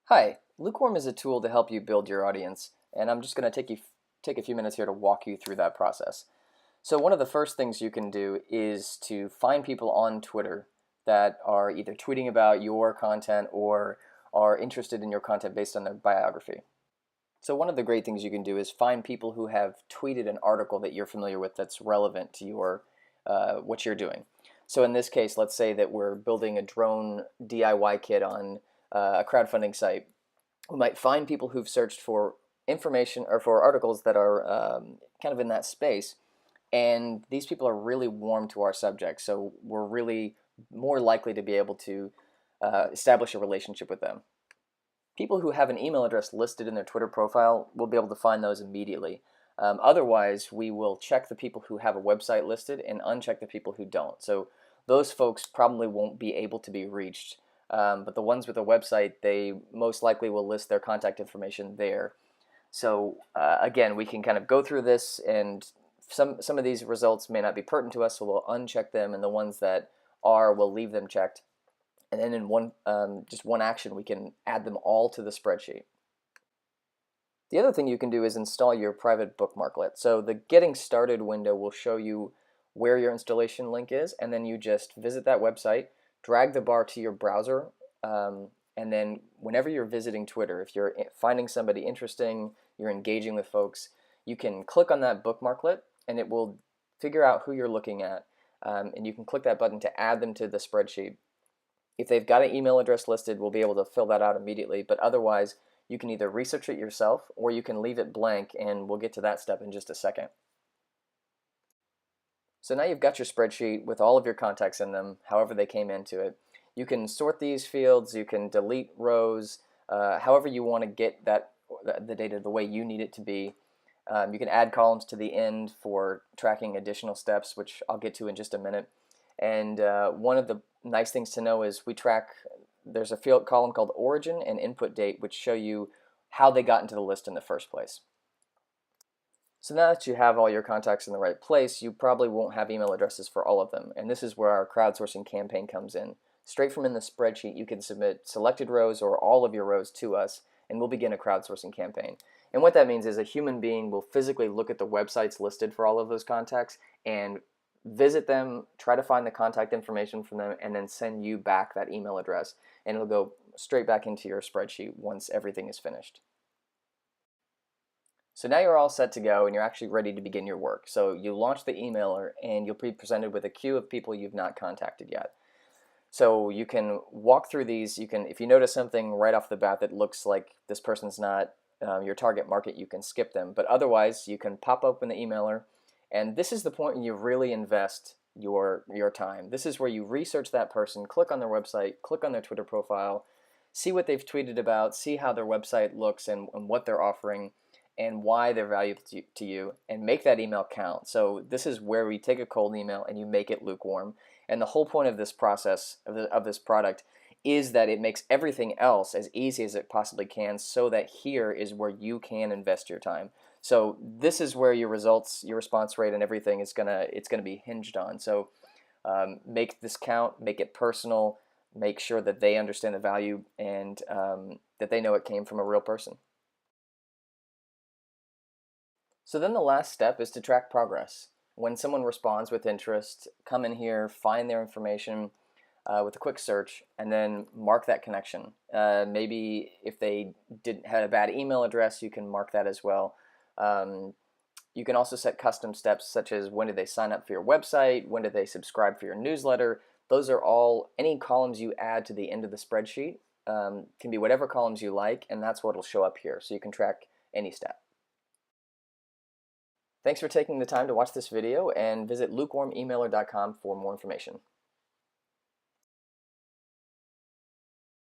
Hi, Lukewarm is a tool to help you build your audience, and I'm just going to take a few minutes here to walk you through that process. So one of the first things you can do is to find people on Twitter that are either tweeting about your content or are interested in your content based on their biography. So one of the great things you can do is find people who have tweeted an article that you're familiar with that's relevant to your what you're doing. So in this case, let's say that we're building a drone DIY kit on a crowdfunding site. We might find people who've searched for information or for articles that are kind of in that space, and these people are really warm to our subject, so we're really more likely to be able to establish a relationship with them. People who have an email address listed in their Twitter profile will be able to find those immediately. Otherwise, we will check the people who have a website listed and uncheck the people who don't. So those folks probably won't be able to be reached. But the ones with a website, they most likely will list their contact information there. So again, we can kind of go through this, and some of these results may not be pertinent to us, so we'll uncheck them, and the ones that are, we'll leave them checked. And then in just one action, we can add them all to the spreadsheet. The other thing you can do is install your private Bookmarklet. So the Getting Started window will show you where your installation link is, and then you just visit that website, drag the bar to your browser, and then whenever you're visiting Twitter, if you're finding somebody interesting, you're engaging with folks, you can click on that Bookmarklet, and it will figure out who you're looking at, and you can click that button to add them to the spreadsheet. If they've got an email address listed, we'll be able to fill that out immediately, but otherwise, you can either research it yourself or you can leave it blank, and we'll get to that step in just a second. So now you've got your spreadsheet with all of your contacts in them, however they came into it. You can sort these fields, you can delete rows, however you want to get the data the way you need it to be. You can add columns to the end for tracking additional steps, which I'll get to in just a minute. And one of the nice things to know is there's a field column called origin and input date, which show you how they got into the list in the first place. So now that you have all your contacts in the right place, you probably won't have email addresses for all of them, and this is where our crowdsourcing campaign comes in. Straight from in the spreadsheet, you can submit selected rows or all of your rows to us, and we'll begin a crowdsourcing campaign. And what that means is a human being will physically look at the websites listed for all of those contacts and visit them, try to find the contact information from them, and then send you back that email address, and it'll go straight back into your spreadsheet once everything is finished. So now you're all set to go, and you're actually ready to begin your work. So you launch the emailer, and you'll be presented with a queue of people you've not contacted yet. So you can walk through these. If you notice something right off the bat that looks like this person's not your target market, you can skip them. But otherwise, you can pop open the emailer, and this is the point when you really invest your time. This is where you research that person, click on their website, click on their Twitter profile, see what they've tweeted about, see how their website looks and what they're offering, and why they're valuable to you, and make that email count. So this is where we take a cold email and you make it lukewarm. And the whole point of this process, of this product, is that it makes everything else as easy as it possibly can, so that here is where you can invest your time. So this is where your results, your response rate, and everything it's gonna be hinged on. So make this count, make it personal, make sure that they understand the value, and that they know it came from a real person. So then the last step is to track progress. When someone responds with interest, come in here, find their information with a quick search, and then mark that connection. Maybe if they had a bad email address, you can mark that as well. You can also set custom steps, such as when did they sign up for your website, when did they subscribe for your newsletter. Those are all, any columns you add to the end of the spreadsheet can be whatever columns you like, and that's what will show up here, so you can track any step. Thanks for taking the time to watch this video, and visit lukewarmemailer.com for more information.